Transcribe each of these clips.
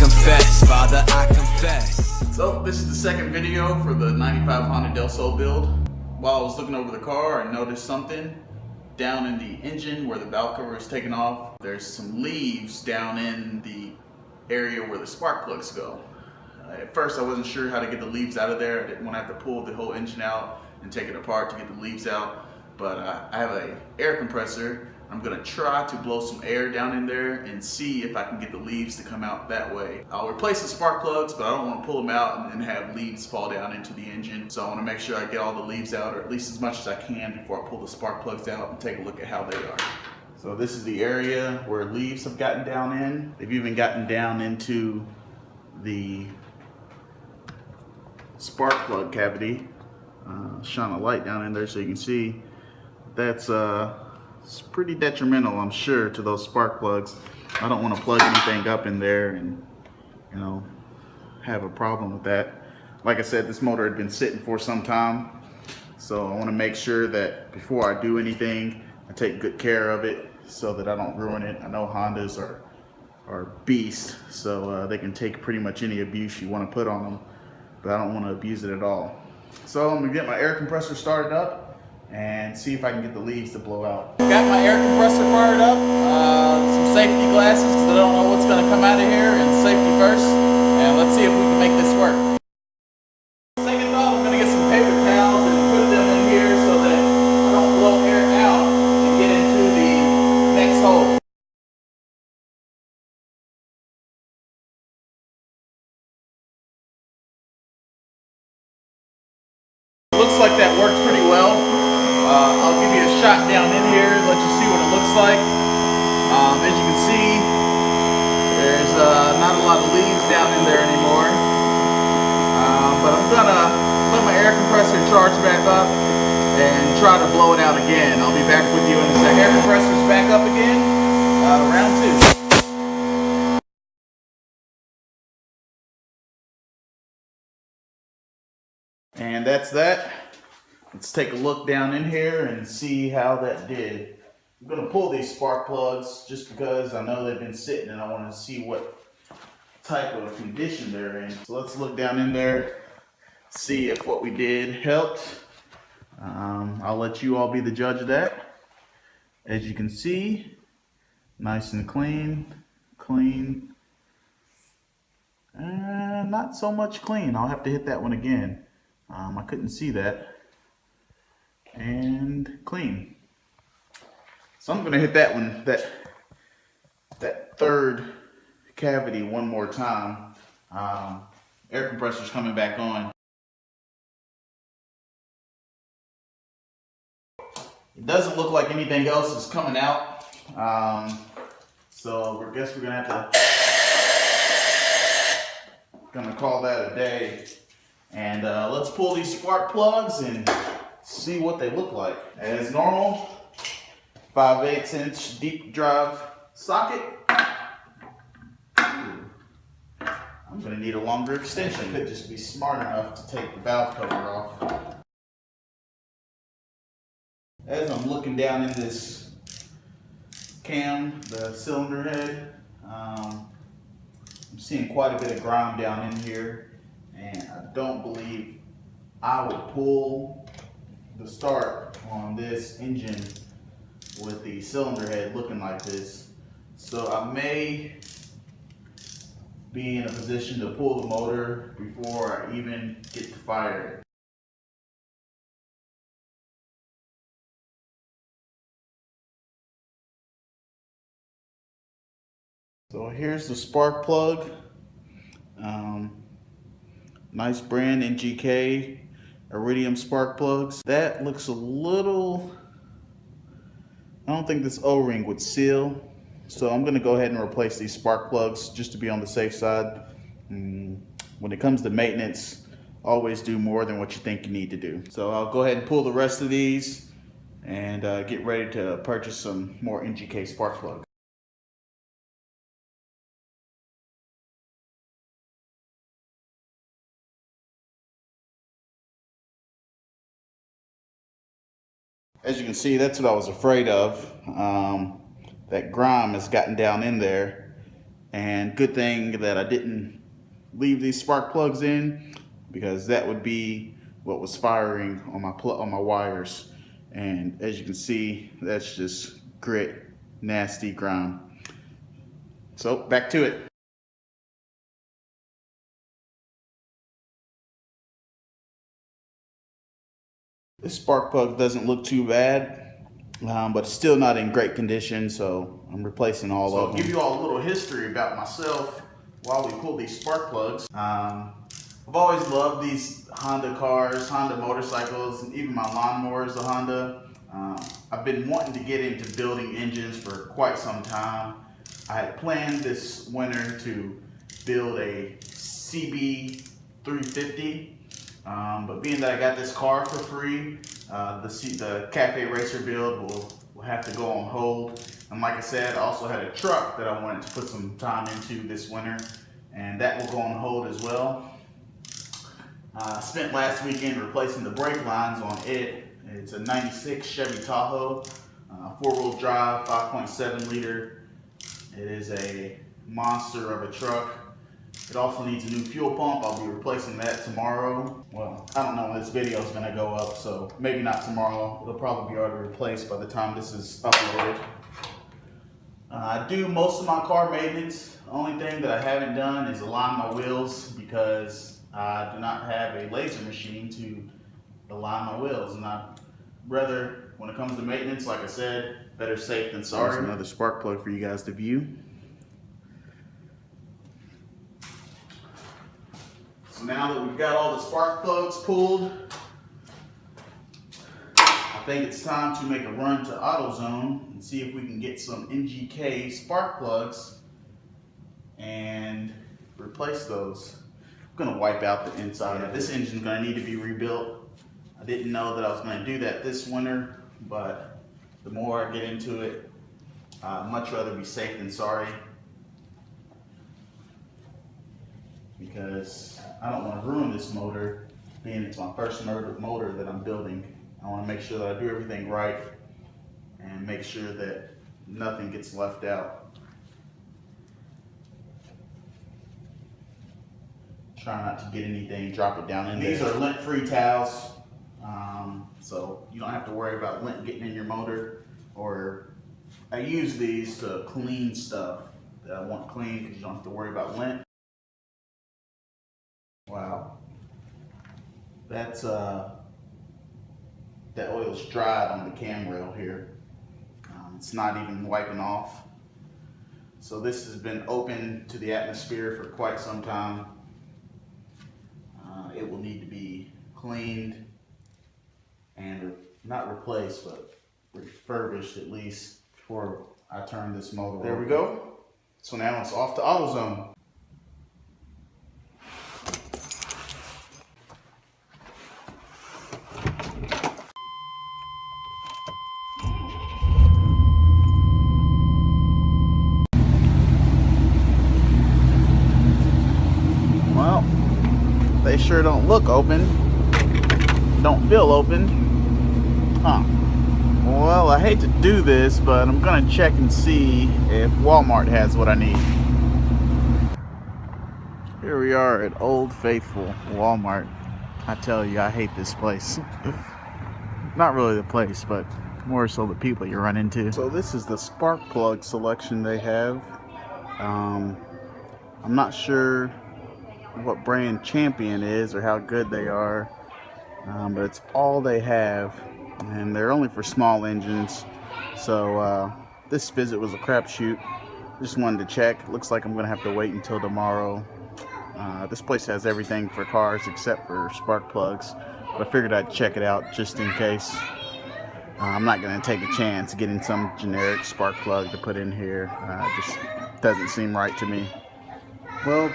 confess, Father, I confess. So this is the second video for the 95 Honda Del Sol build. While I was looking over the car, I noticed something down in the engine where the valve cover is taken off. There's some leaves down in the area where the spark plugs go. At first I wasn't sure how to get the leaves out of there. I didn't want to have to pull the whole engine out and take it apart to get the leaves out. But I have an air compressor. I'm gonna try to blow some air down in there and see if I can get the leaves to come out that way. I'll replace the spark plugs, but I don't want to pull them out and then have leaves fall down into the engine. So I want to make sure I get all the leaves out, or at least as much as I can, before I pull the spark plugs out and take a look at how they are. So this is the area where leaves have gotten down in. They've even gotten down into the spark plug cavity. Shine a light down in there so you can see. That's it's pretty detrimental, I'm sure, to those spark plugs. I don't want to plug anything up in there and, you know, have a problem with that. Like I said, this motor had been sitting for some time, so I want to make sure that before I do anything, I take good care of it so that I don't ruin it. I know Hondas are beasts, so they can take pretty much any abuse you want to put on them, but I don't want to abuse it at all. So I'm going to get my air compressor started up and see if I can get the leaves to blow out. Got my air compressor fired up, some safety glasses because I don't know what's going to come out of here, and safety first, and let's see if we can make this work. Second thought, I'm going to get some paper towels and put them in here so that I don't blow air out and get into the next hole. Looks like that worked pretty well. I'll give you a shot down in here, let you see what it looks like. As you can see, there's not a lot of leaves down in there anymore. But I'm gonna let my air compressor charge back up and try to blow it out again. I'll be back with you in a second. Air compressor's back up again, round two. And that's that. Let's take a look down in here and see how that did. I'm going to pull these spark plugs just because I know they've been sitting and I want to see what type of condition they're in. So let's look down in there, see if what we did helped. I'll let you all be the judge of that. As you can see, nice and clean. Not so much clean. I'll have to hit that one again. I couldn't see that. And clean. So I'm going to hit that one, that third cavity one more time. Air compressor's coming back on. It doesn't look like anything else is coming out. So I guess we're going to have to call that a day. And let's pull these spark plugs and see what they look like. As normal, 5/8 inch deep drive socket. I'm going to need a longer extension. Could just be smart enough to take the valve cover off. As I'm looking down in this cam, the cylinder head, I'm seeing quite a bit of grime down in here, and I don't believe I would pull the start on this engine with the cylinder head looking like this. So I may be in a position to pull the motor before I even get to fire it. So here's the spark plug. Nice brand NGK Iridium spark plugs. That looks a little, I don't think this O-ring would seal. So I'm gonna go ahead and replace these spark plugs just to be on the safe side. When it comes to maintenance, always do more than what you think you need to do. So I'll go ahead and pull the rest of these and get ready to purchase some more NGK spark plugs. As you can see, that's what I was afraid of. That grime has gotten down in there, And good thing that I didn't leave these spark plugs in, because that would be what was firing on my wires. And as you can see, that's just grit, nasty grime. So back to it. This spark plug doesn't look too bad, but it's still not in great condition, so I'm replacing all of them. I'll give you all a little history about myself while we pull these spark plugs. I've always loved these Honda cars, Honda motorcycles, and even my lawnmower is a Honda. I've been wanting to get into building engines for quite some time. I had planned this winter to build a CB 350. But being that I got this car for free, the Cafe Racer build will have to go on hold. And like I said, I also had a truck that I wanted to put some time into this winter, and that will go on hold as well. I spent last weekend replacing the brake lines on it. It's a 96 Chevy Tahoe, 4-wheel drive, 5.7 liter. It is a monster of a truck. It also needs a new fuel pump. I'll be replacing that tomorrow. Well, I don't know when this video is gonna go up, so maybe not tomorrow. It'll probably be already replaced by the time this is uploaded. I do most of my car maintenance. The only thing that I haven't done is align my wheels, because I do not have a laser machine to align my wheels. And I'd rather, when it comes to maintenance, like I said, better safe than sorry. There's another spark plug for you guys to view. So now that we've got all the spark plugs pulled, I think it's time to make a run to AutoZone and see if we can get some NGK spark plugs and replace those. I'm gonna wipe out the inside. Yeah, this engine's gonna need to be rebuilt. I didn't know that I was gonna do that this winter, but the more I get into it, I'd much rather be safe than sorry, because I don't want to ruin this motor, being it's my first motor that I'm building. I want to make sure that I do everything right and make sure that nothing gets left out. Try not to get anything, drop it down in there. These are lint-free towels, so you don't have to worry about lint getting in your motor. Or I use these to clean stuff that I want clean, because you don't have to worry about lint. Wow, that's that oil's dried on the cam rail here. It's not even wiping off. So this has been open to the atmosphere for quite some time. It will need to be cleaned and not replaced, but refurbished at least before I turn this motor. There we go. So now it's off to AutoZone. Well, they sure don't look open. Don't feel open. Huh. Well, I hate to do this, but I'm gonna check and see if Walmart has what I need. Here we are at Old Faithful Walmart. I tell you, I hate this place. Not really the place, but more so the people you run into. So this is the spark plug selection they have. I'm not sure what brand Champion is or how good they are, but it's all they have, and they're only for small engines. So this visit was a crapshoot. Just wanted to check. Looks like I'm gonna have to wait until tomorrow. This place has everything for cars except for spark plugs, but I figured I'd check it out just in case. I'm not gonna take a chance getting some generic spark plug to put in here. It just doesn't seem right to me. Well,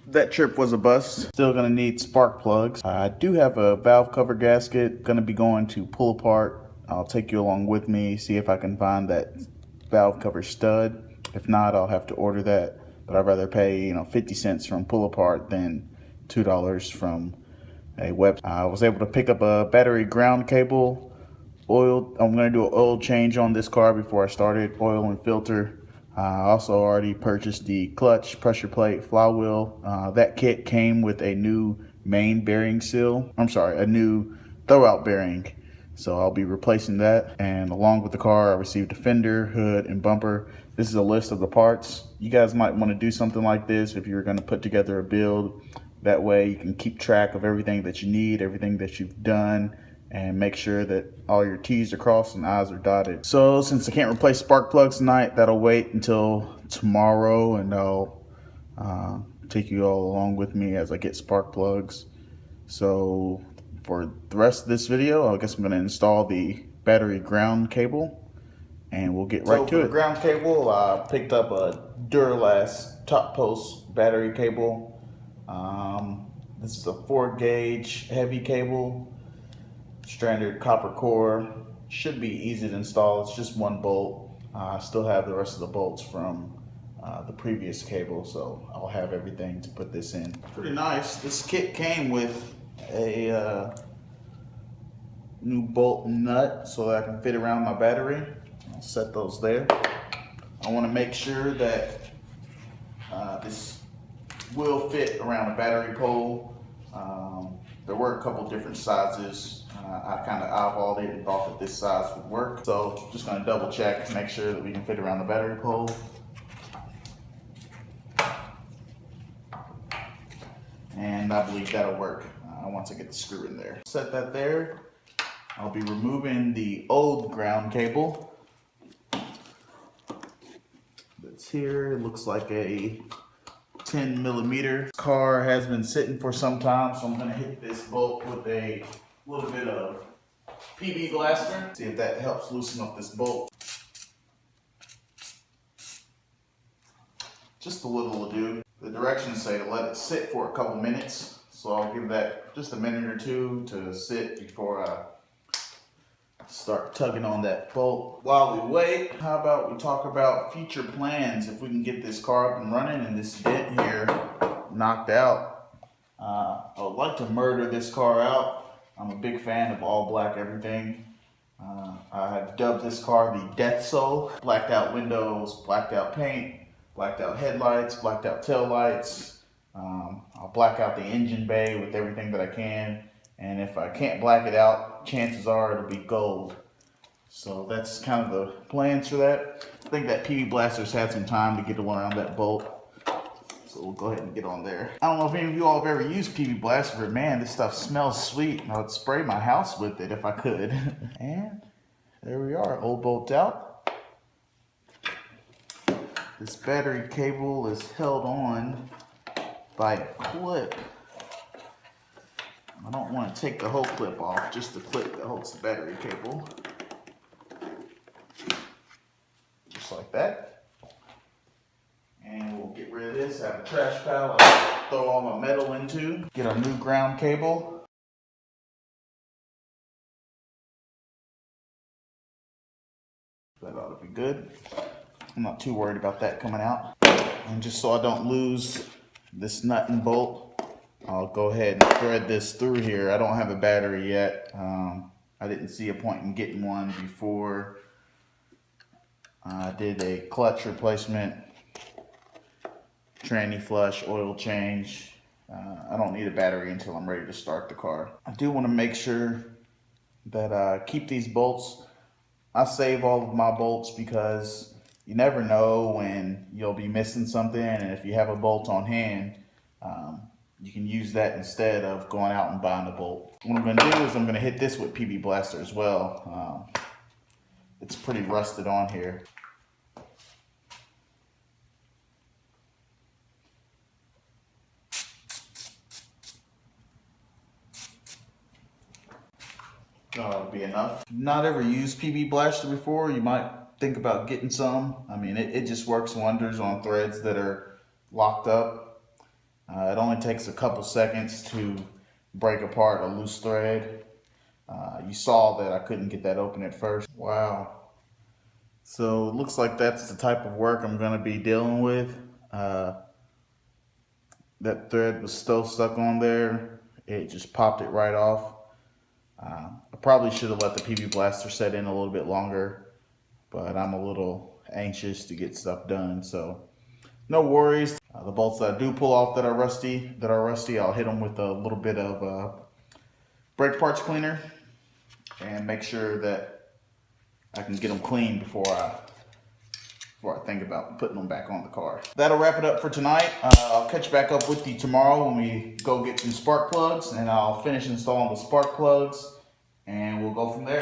that trip was a bust. Still gonna need spark plugs. I do have a valve cover gasket gonna be going to pull apart. I'll take you along with me, see if I can find that valve cover stud. If not, I'll have to order that, but I'd rather pay 50 cents from pull apart than $2 from a web. I was able to pick up a battery ground cable, oil. I'm gonna do an oil change on this car before I started, oil and filter. I also already purchased the clutch, pressure plate, flywheel. That kit came with a new main bearing seal. I'm sorry, a new throwout bearing. So I'll be replacing that. And along with the car, I received a fender, hood, and bumper. This is a list of the parts. You guys might want to do something like this if you're going to put together a build. That way you can keep track of everything that you need, everything that you've done, and make sure that all your T's are crossed and I's are dotted. So since I can't replace spark plugs tonight, that'll wait until tomorrow, and I'll take you all along with me as I get spark plugs. So for the rest of this video, I guess I'm going to install the battery ground cable, and we'll get right to it. So for the ground cable, I picked up a Duralast top post battery cable. This is a 4-gauge heavy cable, standard copper core. Should be easy to install. It's just one bolt. I still have the rest of the bolts from the previous cable, so I'll have everything to put this in. Pretty nice. This kit came with a new bolt and nut so that I can fit around my battery. I'll set those there. I want to make sure that this will fit around a battery pole. There were a couple different sizes. I kind of eyeballed it and thought that this size would work. So just going to double check, make sure that we can fit around the battery pole. And I believe that'll work once I get the screw in there. Set that there. I'll be removing the old ground cable that's here. It looks like a 10mm. Car has been sitting for some time, so I'm going to hit this bolt with a little bit of PB Blaster. See if that helps loosen up this bolt. Just a little will do. The directions say to let it sit for a couple minutes, so I'll give that just a minute or two to sit before I start tugging on that bolt. While we wait, how about we talk about future plans if we can get this car up and running and this dent here knocked out. I would like to murder this car out. I'm a big fan of all black everything. I have dubbed this car the Death Soul. Blacked out windows, blacked out paint, blacked out headlights, blacked out tail lights. I'll black out the engine bay with everything that I can. And if I can't black it out, chances are it'll be gold. So that's kind of the plans for that. I think that PB Blaster's had some time to get around that bolt. So we'll go ahead and get on there. I don't know if any of you all have ever used PB Blaster, but man, this stuff smells sweet. I would spray my house with it if I could. And there we are, old bolt out. This battery cable is held on by a clip. I don't want to take the whole clip off, just the clip that holds the battery cable. Just like that. And we'll get rid of this, have a trash pile I'll throw all my metal into. Get our new ground cable. That ought to be good. I'm not too worried about that coming out. And just so I don't lose this nut and bolt, I'll go ahead and thread this through here. I don't have a battery yet. I didn't see a point in getting one before I did a clutch replacement, tranny flush, oil change. I don't need a battery until I'm ready to start the car. I do want to make sure that I keep these bolts. I save all of my bolts because you never know when you'll be missing something, and if you have a bolt on hand, you can use that instead of going out and buying a bolt. What I'm going to do is I'm going to hit this with PB Blaster as well. It's pretty rusted on here. That'll be enough. Not ever used PB Blaster before, you might think about getting some. I mean, it just works wonders on threads that are locked up. It only takes a couple seconds to break apart a loose thread. You saw that I couldn't get that open at first. Wow. So it looks like that's the type of work I'm going to be dealing with. That thread was still stuck on there. It just popped it right off. I probably should have let the PB Blaster set in a little bit longer, but I'm a little anxious to get stuff done. So no worries. The bolts that I do pull off that are rusty, I'll hit them with a little bit of brake parts cleaner and make sure that I can get them clean before I think about putting them back on the car. That'll wrap it up for tonight. I'll catch back up with you tomorrow when we go get some spark plugs, and I'll finish installing the spark plugs, and we'll go from there.